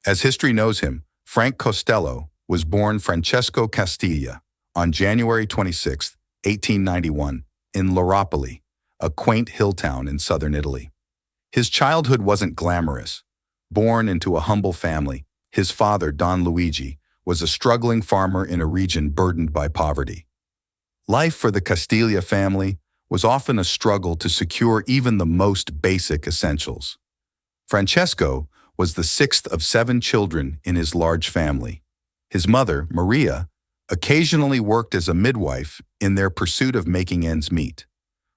As history knows him, Frank Costello was born Francesco Castiglia on January 26, 1891, in Laropoli, a quaint hill town in southern Italy. His childhood wasn't glamorous. Born into a humble family, his father, Don Luigi, was a struggling farmer in a region burdened by poverty. Life for the Castiglia family was often a struggle to secure even the most basic essentials. Francesco was the sixth of 7 children in his large family. His mother, Maria, occasionally worked as a midwife in their pursuit of making ends meet,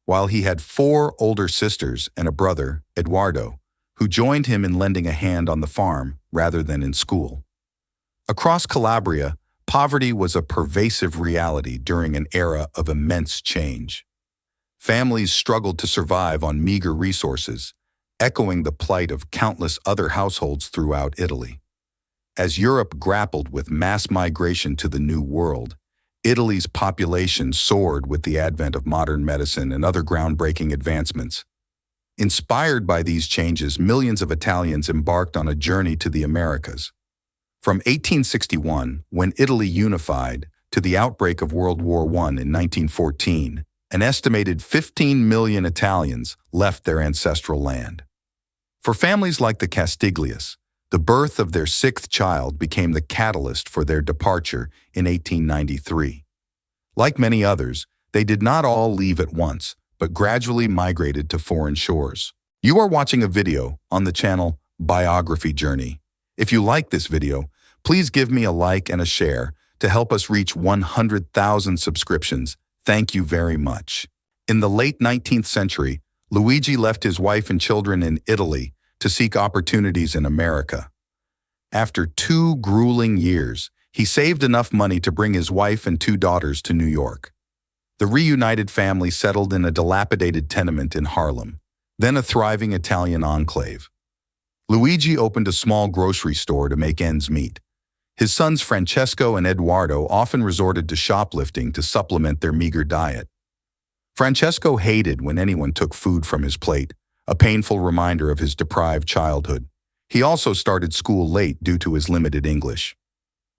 while he had 4 older sisters and a brother, Eduardo, who joined him in lending a hand on the farm rather than in school. Across Calabria, poverty was a pervasive reality during an era of immense change. Families struggled to survive on meager resources, echoing the plight of countless other households throughout Italy. As Europe grappled with mass migration to the New World, Italy's population soared with the advent of modern medicine and other groundbreaking advancements. Inspired by these changes, millions of Italians embarked on a journey to the Americas. From 1861, when Italy unified, to the outbreak of World War I in 1914, an estimated 15 million Italians left their ancestral land. For families like the Castiglias, the birth of their 6th child became the catalyst for their departure in 1893. Like many others, they did not all leave at once, but gradually migrated to foreign shores. You are watching a video on the channel Biography Journey. If you like this video, please give me a like and a share to help us reach 100,000 subscriptions. Thank you very much. In the late 19th century, Luigi left his wife and children in Italy to seek opportunities in America. After 2 grueling years, he saved enough money to bring his wife and 2 daughters to New York. The reunited family settled in a dilapidated tenement in Harlem, then a thriving Italian enclave. Luigi opened a small grocery store to make ends meet. His sons Francesco and Eduardo often resorted to shoplifting to supplement their meager diet. Francesco hated when anyone took food from his plate, a painful reminder of his deprived childhood. He also started school late due to his limited English.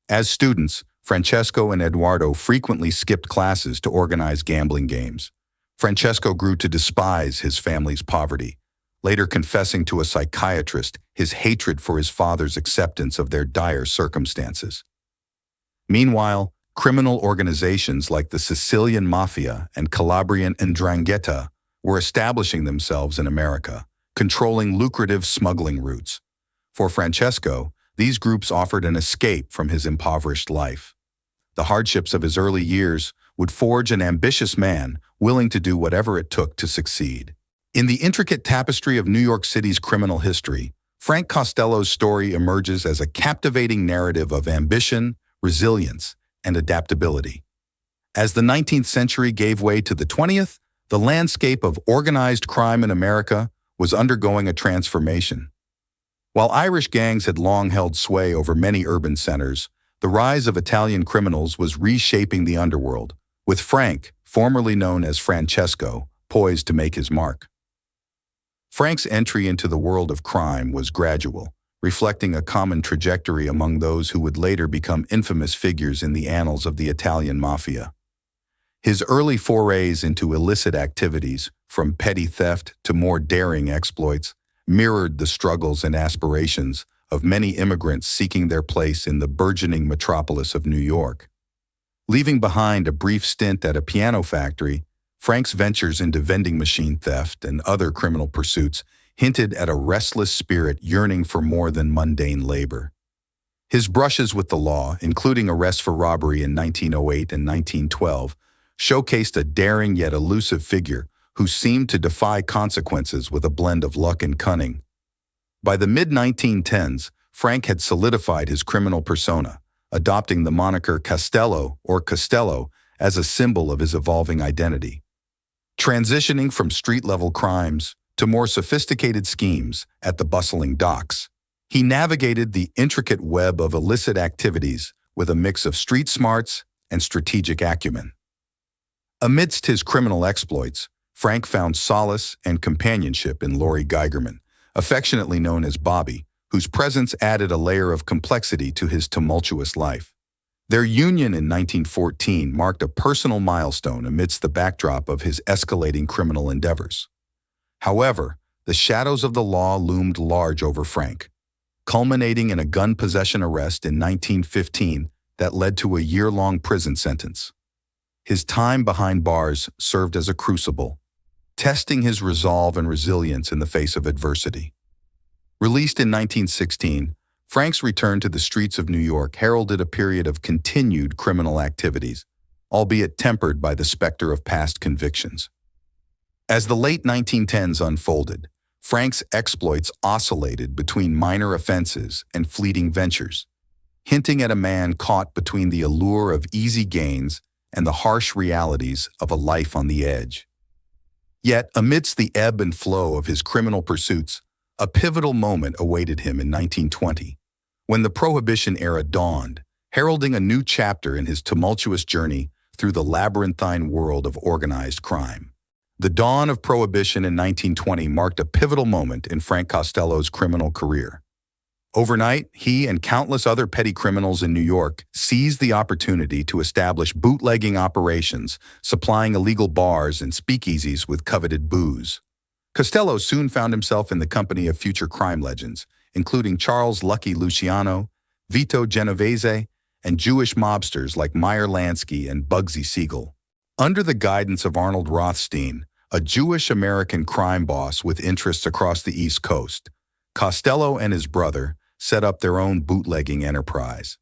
As students, Francesco and Eduardo frequently skipped classes to organize gambling games. Francesco grew to despise his family's poverty, later confessing to a psychiatrist his hatred for his father's acceptance of their dire circumstances. Meanwhile, criminal organizations like the Sicilian Mafia and Calabrian 'Ndrangheta were establishing themselves in America, controlling lucrative smuggling routes. For Francesco, these groups offered an escape from his impoverished life. The hardships of his early years would forge an ambitious man willing to do whatever it took to succeed. In the intricate tapestry of New York City's criminal history, Frank Costello's story emerges as a captivating narrative of ambition, resilience, and adaptability. As the 19th century gave way to the 20th, the landscape of organized crime in America was undergoing a transformation. While Irish gangs had long held sway over many urban centers, the rise of Italian criminals was reshaping the underworld, with Frank, formerly known as Francesco, poised to make his mark. Frank's entry into the world of crime was gradual, reflecting a common trajectory among those who would later become infamous figures in the annals of the Italian Mafia. His early forays into illicit activities, from petty theft to more daring exploits, mirrored the struggles and aspirations of many immigrants seeking their place in the burgeoning metropolis of New York. Leaving behind a brief stint at a piano factory, Frank's ventures into vending machine theft and other criminal pursuits hinted at a restless spirit yearning for more than mundane labor. His brushes with the law, including arrests for robbery in 1908 and 1912, showcased a daring yet elusive figure who seemed to defy consequences with a blend of luck and cunning. By the mid-1910s, Frank had solidified his criminal persona, adopting the moniker Castello or Costello as a symbol of his evolving identity. Transitioning from street-level crimes to more sophisticated schemes at the bustling docks, he navigated the intricate web of illicit activities with a mix of street smarts and strategic acumen. Amidst his criminal exploits, Frank found solace and companionship in Laurie Geigerman, affectionately known as Bobby, whose presence added a layer of complexity to his tumultuous life. Their union in 1914 marked a personal milestone amidst the backdrop of his escalating criminal endeavors. However, the shadows of the law loomed large over Frank, culminating in a gun possession arrest in 1915 that led to a year-long prison sentence. His time behind bars served as a crucible, testing his resolve and resilience in the face of adversity. Released in 1916, Frank's return to the streets of New York heralded a period of continued criminal activities, albeit tempered by the specter of past convictions. As the late 1910s unfolded, Frank's exploits oscillated between minor offenses and fleeting ventures, hinting at a man caught between the allure of easy gains and the harsh realities of a life on the edge. Yet, amidst the ebb and flow of his criminal pursuits, a pivotal moment awaited him in 1920, when the Prohibition era dawned, heralding a new chapter in his tumultuous journey through the labyrinthine world of organized crime. The dawn of Prohibition in 1920 marked a pivotal moment in Frank Costello's criminal career. Overnight, he and countless other petty criminals in New York seized the opportunity to establish bootlegging operations, supplying illegal bars and speakeasies with coveted booze. Costello soon found himself in the company of future crime legends, including Charles Lucky Luciano, Vito Genovese, and Jewish mobsters like Meyer Lansky and Bugsy Siegel. Under the guidance of Arnold Rothstein, a Jewish-American crime boss with interests across the East Coast, Costello and his brother set up their own bootlegging enterprise.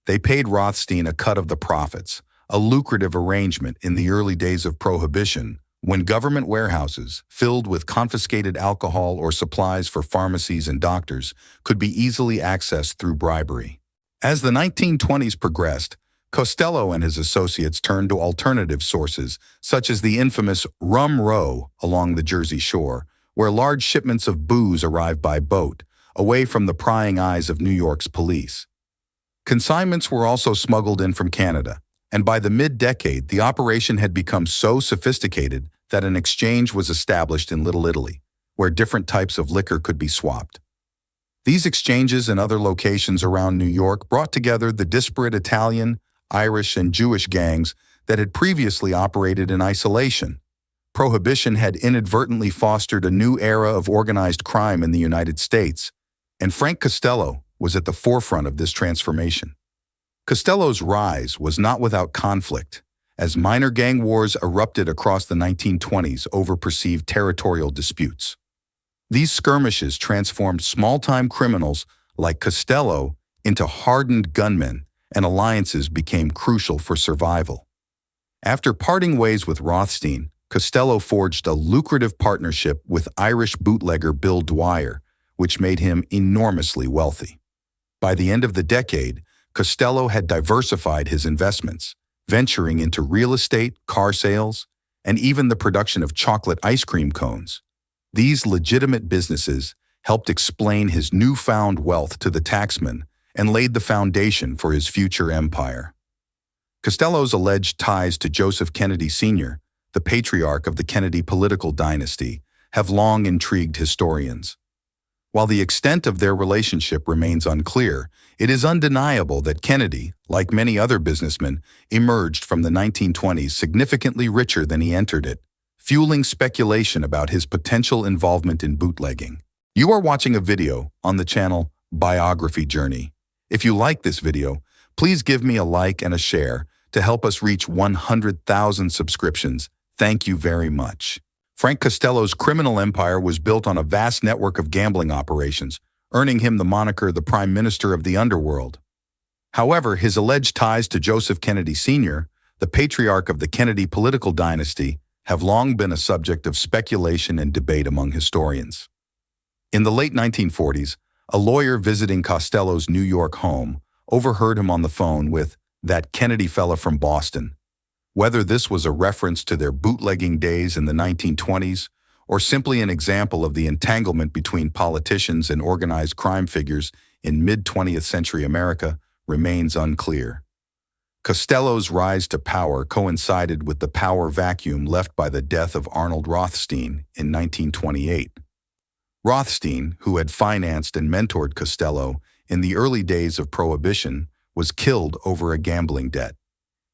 They paid Rothstein a cut of the profits, a lucrative arrangement in the early days of Prohibition, when government warehouses, filled with confiscated alcohol or supplies for pharmacies and doctors, could be easily accessed through bribery. As the 1920s progressed, Costello and his associates turned to alternative sources, such as the infamous Rum Row along the Jersey Shore, where large shipments of booze arrived by boat, away from the prying eyes of New York's police. Consignments were also smuggled in from Canada, and by the mid-decade, the operation had become so sophisticated that an exchange was established in Little Italy, where different types of liquor could be swapped. These exchanges and other locations around New York brought together the disparate Italian, Irish, and Jewish gangs that had previously operated in isolation. Prohibition had inadvertently fostered a new era of organized crime in the United States, and Frank Costello was at the forefront of this transformation. Costello's rise was not without conflict, as minor gang wars erupted across the 1920s over perceived territorial disputes. These skirmishes transformed small-time criminals like Costello into hardened gunmen, and alliances became crucial for survival. After parting ways with Rothstein, Costello forged a lucrative partnership with Irish bootlegger Bill Dwyer, which made him enormously wealthy. By the end of the decade, Costello had diversified his investments, venturing into real estate, car sales, and even the production of chocolate ice cream cones. These legitimate businesses helped explain his newfound wealth to the taxman and laid the foundation for his future empire. Costello's alleged ties to Joseph Kennedy Sr., the patriarch of the Kennedy political dynasty, have long intrigued historians. While the extent of their relationship remains unclear, it is undeniable that Kennedy, like many other businessmen, emerged from the 1920s significantly richer than he entered it, fueling speculation about his potential involvement in bootlegging. You are watching a video on the channel Biography Journey. If you like this video, please give me a like and a share to help us reach 100,000 subscriptions. Thank you very much. Frank Costello's criminal empire was built on a vast network of gambling operations, earning him the moniker the Prime Minister of the Underworld. However, his alleged ties to Joseph Kennedy Sr., the patriarch of the Kennedy political dynasty, have long been a subject of speculation and debate among historians. In the late 1940s, a lawyer visiting Costello's New York home overheard him on the phone with "that Kennedy fella from Boston." Whether this was a reference to their bootlegging days in the 1920s or simply an example of the entanglement between politicians and organized crime figures in mid-20th century America remains unclear. Costello's rise to power coincided with the power vacuum left by the death of Arnold Rothstein in 1928. Rothstein, who had financed and mentored Costello in the early days of Prohibition, was killed over a gambling debt.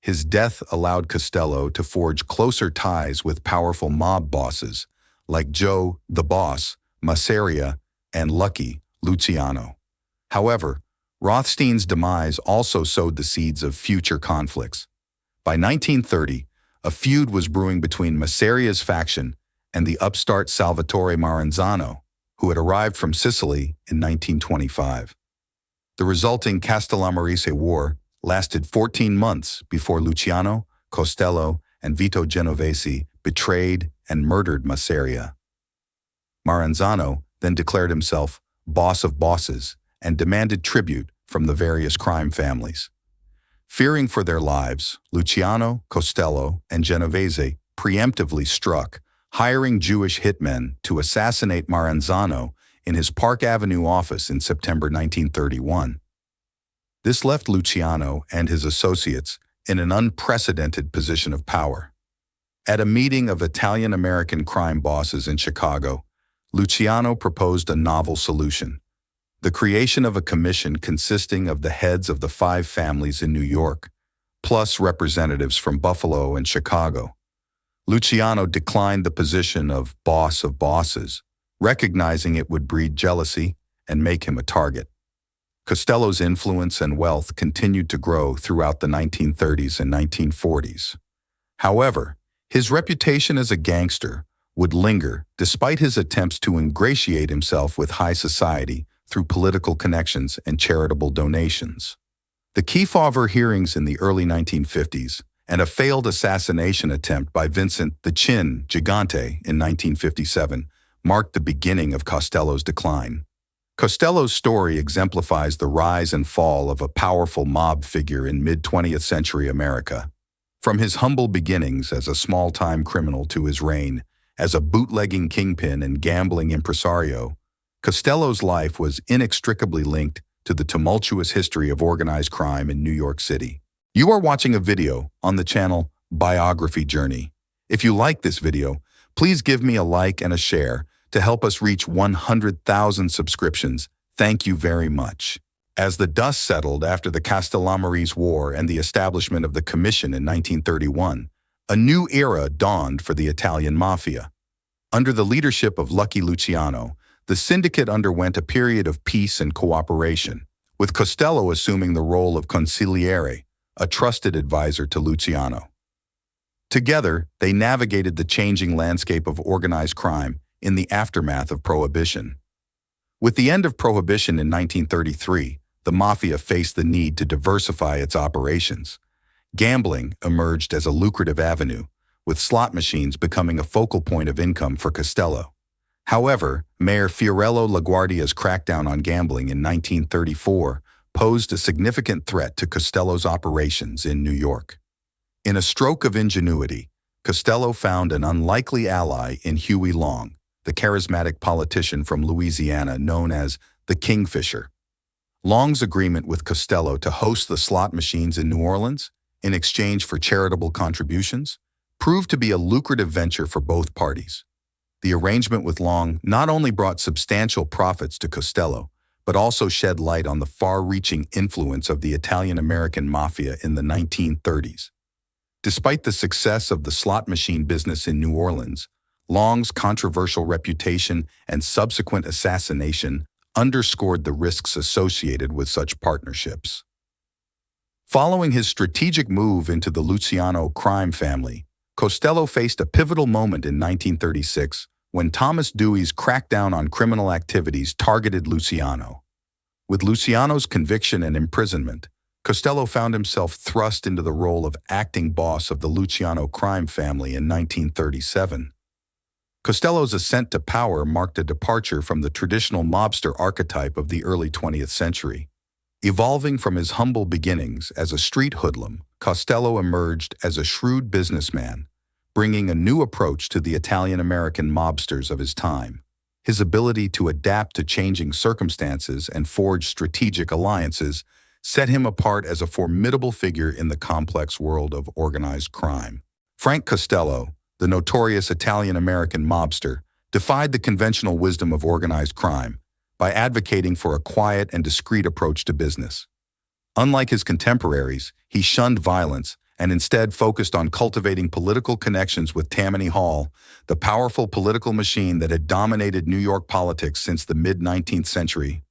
His death allowed Costello to forge closer ties with powerful mob bosses like Joe the Boss, Masseria, and Lucky Luciano. However, Rothstein's demise also sowed the seeds of future conflicts. By 1930, a feud was brewing between Masseria's faction and the upstart Salvatore Maranzano, who had arrived from Sicily in 1925. The resulting Castellamarese War lasted 14 months before Luciano, Costello, and Vito Genovese betrayed and murdered Masseria. Maranzano then declared himself boss of bosses and demanded tribute from the various crime families. Fearing for their lives, Luciano, Costello, and Genovese preemptively struck, hiring Jewish hitmen to assassinate Maranzano in his Park Avenue office in September 1931. This left Luciano and his associates in an unprecedented position of power. At a meeting of Italian-American crime bosses in Chicago, Luciano proposed a novel solution: the creation of a commission consisting of the heads of the 5 families in New York, plus representatives from Buffalo and Chicago. Luciano declined the position of boss of bosses, recognizing it would breed jealousy and make him a target. Costello's influence and wealth continued to grow throughout the 1930s and 1940s. However, his reputation as a gangster would linger despite his attempts to ingratiate himself with high society through political connections and charitable donations. The Kefauver hearings in the early 1950s and a failed assassination attempt by Vincent the Chin Gigante in 1957 marked the beginning of Costello's decline. Costello's story exemplifies the rise and fall of a powerful mob figure in mid-20th century America. From his humble beginnings as a small-time criminal to his reign as a bootlegging kingpin and gambling impresario, Costello's life was inextricably linked to the tumultuous history of organized crime in New York City. You are watching a video on the channel Biography Journey. If you like this video, please give me a like and a share to help us reach 100,000 subscriptions. Thank you very much. As the dust settled after the Castellamarese War and the establishment of the Commission in 1931, a new era dawned for the Italian Mafia. Under the leadership of Lucky Luciano, the syndicate underwent a period of peace and cooperation, with Costello assuming the role of consigliere, a trusted advisor to Luciano. Together, they navigated the changing landscape of organized crime in the aftermath of Prohibition. With the end of Prohibition in 1933, the Mafia faced the need to diversify its operations. Gambling emerged as a lucrative avenue, with slot machines becoming a focal point of income for Costello. However, Mayor Fiorello LaGuardia's crackdown on gambling in 1934 posed a significant threat to Costello's operations in New York. In a stroke of ingenuity, Costello found an unlikely ally in Huey Long, the charismatic politician from Louisiana known as the Kingfisher. Long's agreement with Costello to host the slot machines in New Orleans, in exchange for charitable contributions, proved to be a lucrative venture for both parties. The arrangement with Long not only brought substantial profits to Costello, but also shed light on the far-reaching influence of the Italian-American Mafia in the 1930s. Despite the success of the slot machine business in New Orleans, Long's controversial reputation and subsequent assassination underscored the risks associated with such partnerships. Following his strategic move into the Luciano crime family, Costello faced a pivotal moment in 1936 when Thomas Dewey's crackdown on criminal activities targeted Luciano. With Luciano's conviction and imprisonment, Costello found himself thrust into the role of acting boss of the Luciano crime family in 1937. Costello's ascent to power marked a departure from the traditional mobster archetype of the early 20th century. Evolving from his humble beginnings as a street hoodlum, Costello emerged as a shrewd businessman, bringing a new approach to the Italian-American mobsters of his time. His ability to adapt to changing circumstances and forge strategic alliances set him apart as a formidable figure in the complex world of organized crime. Frank Costello, the notorious Italian-American mobster, defied the conventional wisdom of organized crime by advocating for a quiet and discreet approach to business. Unlike his contemporaries, he shunned violence and instead focused on cultivating political connections with Tammany Hall, the powerful political machine that had dominated New York politics since the mid-19th century.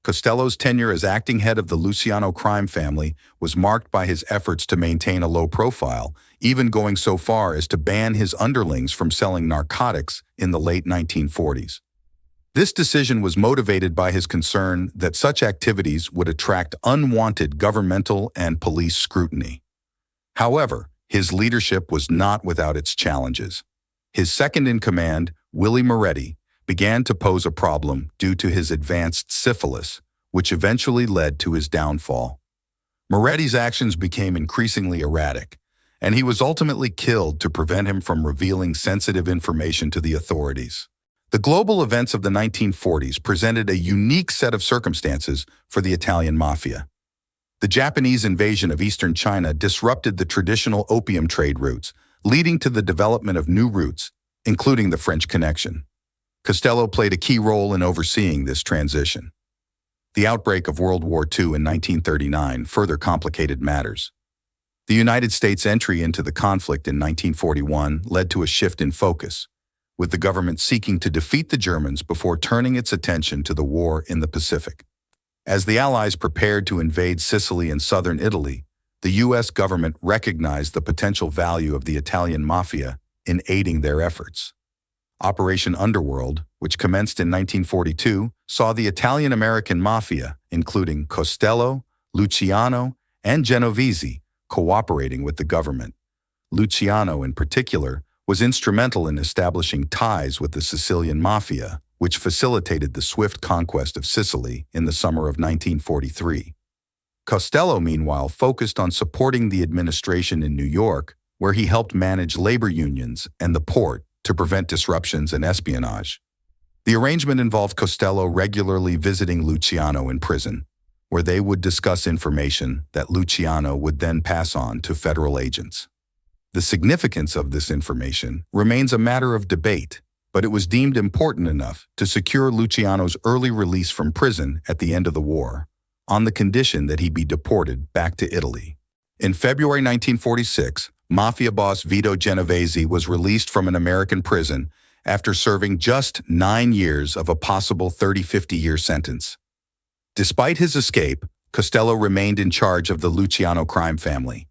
Costello's tenure as acting head of the Luciano crime family was marked by his efforts to maintain a low profile, even going so far as to ban his underlings from selling narcotics in the late 1940s. This decision was motivated by his concern that such activities would attract unwanted governmental and police scrutiny. However, his leadership was not without its challenges. His second-in-command, Willie Moretti, began to pose a problem due to his advanced syphilis, which eventually led to his downfall. Moretti's actions became increasingly erratic, and he was ultimately killed to prevent him from revealing sensitive information to the authorities. The global events of the 1940s presented a unique set of circumstances for the Italian Mafia. The Japanese invasion of eastern China disrupted the traditional opium trade routes, leading to the development of new routes, including the French Connection. Costello played a key role in overseeing this transition. The outbreak of World War II in 1939 further complicated matters. The United States' entry into the conflict in 1941 led to a shift in focus, with the government seeking to defeat the Germans before turning its attention to the war in the Pacific. As the Allies prepared to invade Sicily and southern Italy, the U.S. government recognized the potential value of the Italian Mafia in aiding their efforts. Operation Underworld, which commenced in 1942, saw the Italian-American Mafia, including Costello, Luciano, and Genovese, cooperating with the government. Luciano, in particular, was instrumental in establishing ties with the Sicilian Mafia, which facilitated the swift conquest of Sicily in the summer of 1943. Costello, meanwhile, focused on supporting the administration in New York, where he helped manage labor unions and the port to prevent disruptions and espionage. The arrangement involved Costello regularly visiting Luciano in prison, where they would discuss information that Luciano would then pass on to federal agents. The significance of this information remains a matter of debate, but it was deemed important enough to secure Luciano's early release from prison at the end of the war, on the condition that he be deported back to Italy. In February 1946, Mafia boss Vito Genovese was released from an American prison after serving just 9 years of a possible 30-50-year sentence. Despite his escape, Costello remained in charge of the Luciano crime family.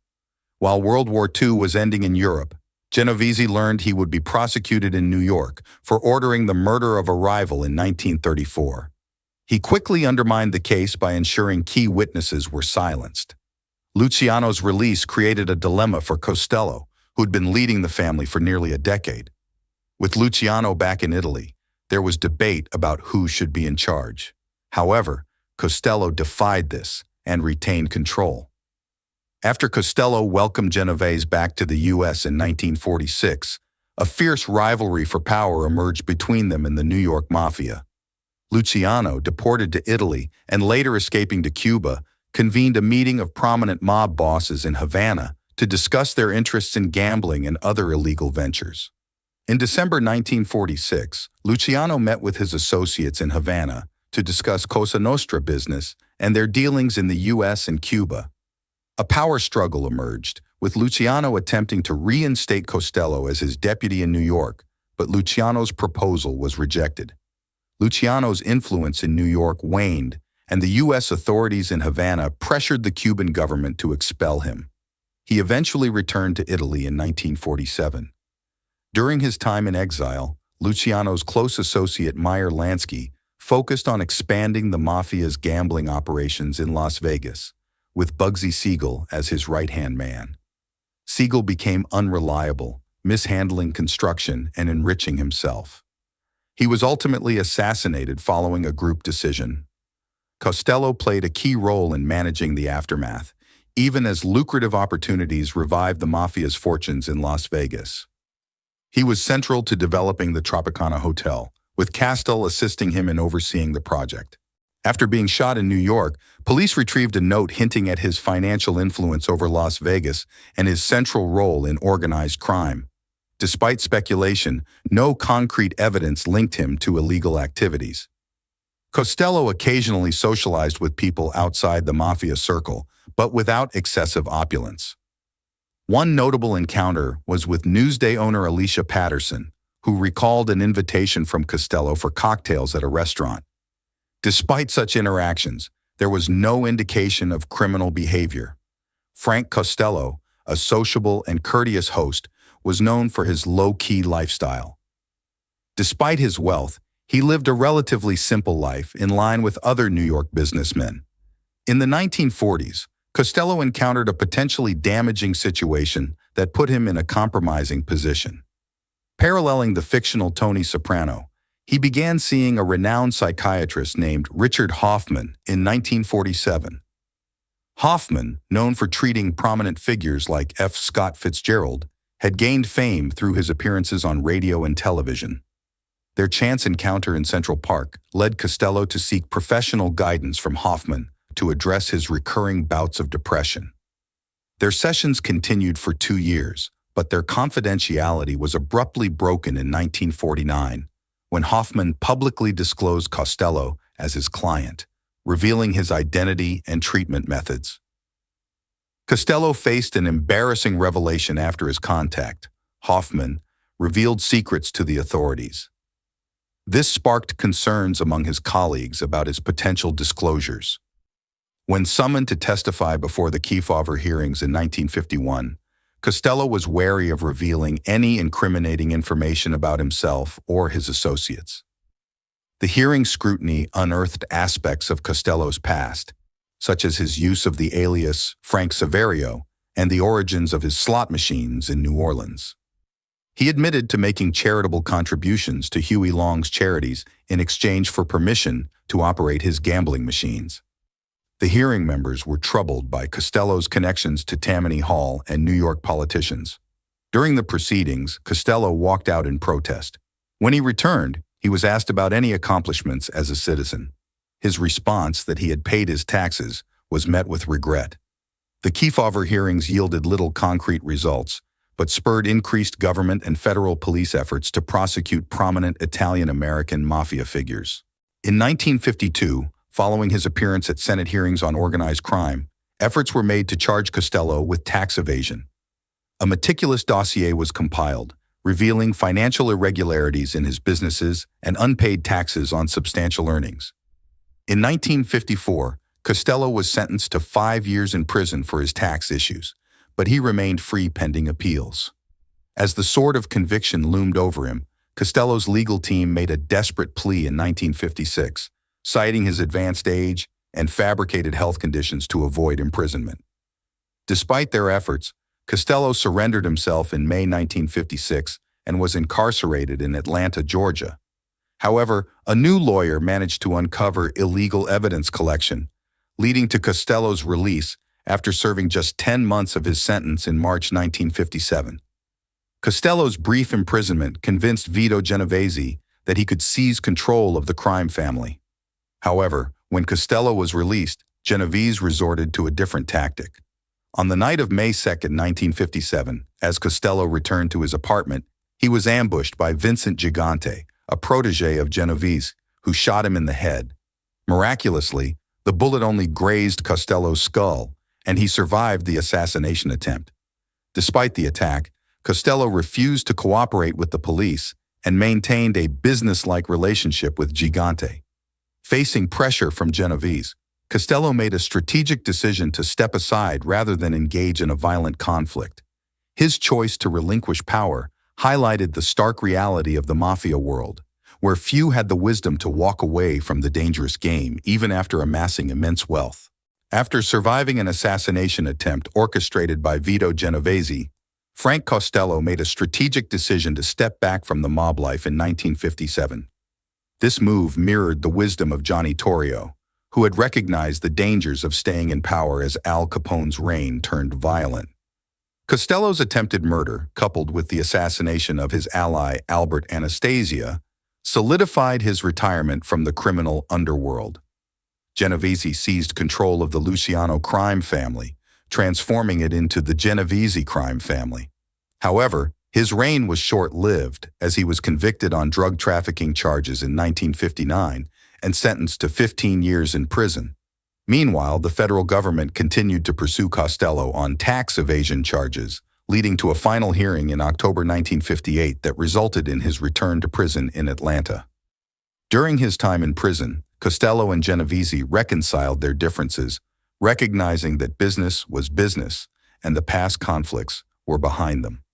While World War II was ending in Europe, Genovese learned he would be prosecuted in New York for ordering the murder of a rival in 1934. He quickly undermined the case by ensuring key witnesses were silenced. Luciano's release created a dilemma for Costello, who'd been leading the family for nearly a decade. With Luciano back in Italy, there was debate about who should be in charge. However, Costello defied this and retained control. After Costello welcomed Genovese back to the U.S. in 1946, a fierce rivalry for power emerged between them and the New York Mafia. Luciano, deported to Italy and later escaping to Cuba, convened a meeting of prominent mob bosses in Havana to discuss their interests in gambling and other illegal ventures. In December 1946, Luciano met with his associates in Havana to discuss Cosa Nostra business and their dealings in the U.S. and Cuba. A power struggle emerged, with Luciano attempting to reinstate Costello as his deputy in New York, but Luciano's proposal was rejected. Luciano's influence in New York waned, and the U.S. authorities in Havana pressured the Cuban government to expel him. He eventually returned to Italy in 1947. During his time in exile, Luciano's close associate Meyer Lansky focused on expanding the Mafia's gambling operations in Las Vegas, with Bugsy Siegel as his right-hand man. Siegel became unreliable, mishandling construction and enriching himself. He was ultimately assassinated following a group decision. Costello played a key role in managing the aftermath, even as lucrative opportunities revived the Mafia's fortunes in Las Vegas. He was central to developing the Tropicana Hotel, with Costello assisting him in overseeing the project. After being shot in New York, police retrieved a note hinting at his financial influence over Las Vegas and his central role in organized crime. Despite speculation, no concrete evidence linked him to illegal activities. Costello occasionally socialized with people outside the Mafia circle, but without excessive opulence. One notable encounter was with Newsday owner Alicia Patterson, who recalled an invitation from Costello for cocktails at a restaurant. Despite such interactions, there was no indication of criminal behavior. Frank Costello, a sociable and courteous host, was known for his low-key lifestyle. Despite his wealth, he lived a relatively simple life in line with other New York businessmen. In the 1940s, Costello encountered a potentially damaging situation that put him in a compromising position. Paralleling the fictional Tony Soprano, he began seeing a renowned psychiatrist named Richard Hoffman in 1947. Hoffman, known for treating prominent figures like F. Scott Fitzgerald, had gained fame through his appearances on radio and television. Their chance encounter in Central Park led Costello to seek professional guidance from Hoffman to address his recurring bouts of depression. Their sessions continued for 2 years, but their confidentiality was abruptly broken in 1949 when Hoffman publicly disclosed Costello as his client, revealing his identity and treatment methods. Costello faced an embarrassing revelation after his contact. Hoffman revealed secrets to the authorities. This sparked concerns among his colleagues about his potential disclosures. When summoned to testify before the Kefauver hearings in 1951, Costello was wary of revealing any incriminating information about himself or his associates. The hearing scrutiny unearthed aspects of Costello's past, such as his use of the alias Frank Saverio and the origins of his slot machines in New Orleans. He admitted to making charitable contributions to Huey Long's charities in exchange for permission to operate his gambling machines. The hearing members were troubled by Costello's connections to Tammany Hall and New York politicians. During the proceedings, Costello walked out in protest. When he returned, he was asked about any accomplishments as a citizen. His response that he had paid his taxes was met with regret. The Kefauver hearings yielded little concrete results, but spurred increased government and federal police efforts to prosecute prominent Italian-American mafia figures. In 1952, following his appearance at Senate hearings on organized crime, efforts were made to charge Costello with tax evasion. A meticulous dossier was compiled, revealing financial irregularities in his businesses and unpaid taxes on substantial earnings. In 1954, Costello was sentenced to 5 years in prison for his tax issues, but he remained free pending appeals. As the sword of conviction loomed over him, Costello's legal team made a desperate plea in 1956, citing his advanced age and fabricated health conditions to avoid imprisonment. Despite their efforts, Costello surrendered himself in May 1956 and was incarcerated in Atlanta, Georgia. However, a new lawyer managed to uncover illegal evidence collection, leading to Costello's release after serving just 10 months of his sentence in March 1957. Costello's brief imprisonment convinced Vito Genovese that he could seize control of the crime family. However, when Costello was released, Genovese resorted to a different tactic. On the night of May 2, 1957, as Costello returned to his apartment, he was ambushed by Vincent Gigante, a protege of Genovese, who shot him in the head. Miraculously, the bullet only grazed Costello's skull, and he survived the assassination attempt. Despite the attack, Costello refused to cooperate with the police and maintained a business-like relationship with Gigante. Facing pressure from Genovese, Costello made a strategic decision to step aside rather than engage in a violent conflict. His choice to relinquish power highlighted the stark reality of the mafia world, where few had the wisdom to walk away from the dangerous game even after amassing immense wealth. After surviving an assassination attempt orchestrated by Vito Genovese, Frank Costello made a strategic decision to step back from the mob life in 1957. This move mirrored the wisdom of Johnny Torrio, who had recognized the dangers of staying in power as Al Capone's reign turned violent. Costello's attempted murder, coupled with the assassination of his ally Albert Anastasia, solidified his retirement from the criminal underworld. Genovese seized control of the Luciano crime family, transforming it into the Genovese crime family. However, His reign was short-lived, as he was convicted on drug trafficking charges in 1959 and sentenced to 15 years in prison. Meanwhile, the federal government continued to pursue Costello on tax evasion charges, leading to a final hearing in October 1958 that resulted in his return to prison in Atlanta. During his time in prison, Costello and Genovese reconciled their differences, recognizing that business was business and the past conflicts were behind them.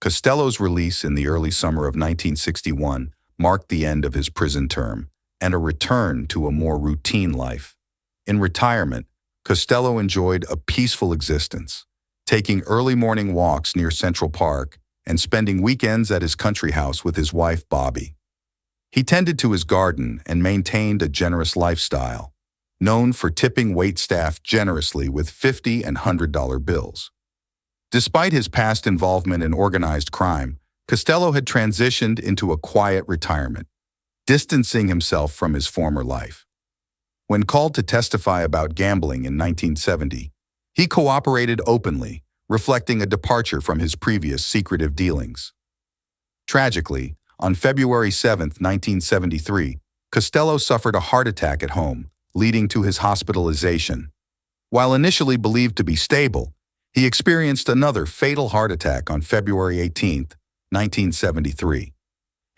Costello's release in the early summer of 1961 marked the end of his prison term and a return to a more routine life. In retirement, Costello enjoyed a peaceful existence, taking early morning walks near Central Park and spending weekends at his country house with his wife, Bobby. He tended to his garden and maintained a generous lifestyle, known for tipping waitstaff generously with $50 and $100 bills. Despite his past involvement in organized crime, Costello had transitioned into a quiet retirement, distancing himself from his former life. When called to testify about gambling in 1970, he cooperated openly, reflecting a departure from his previous secretive dealings. Tragically, on February 7, 1973, Costello suffered a heart attack at home, leading to his hospitalization. While initially believed to be stable, he experienced another fatal heart attack on February 18, 1973.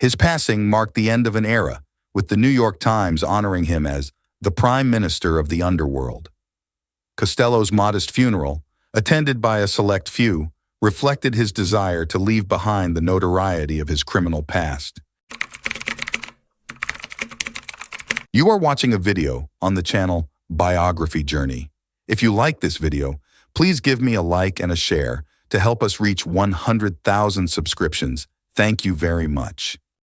His passing marked the end of an era, with the New York Times honoring him as the Prime Minister of the Underworld. Costello's modest funeral, attended by a select few, reflected his desire to leave behind the notoriety of his criminal past. You are watching a video on the channel Biography Journey. If you like this video, please give me a like and a share to help us reach 100,000 subscriptions. Thank you very much.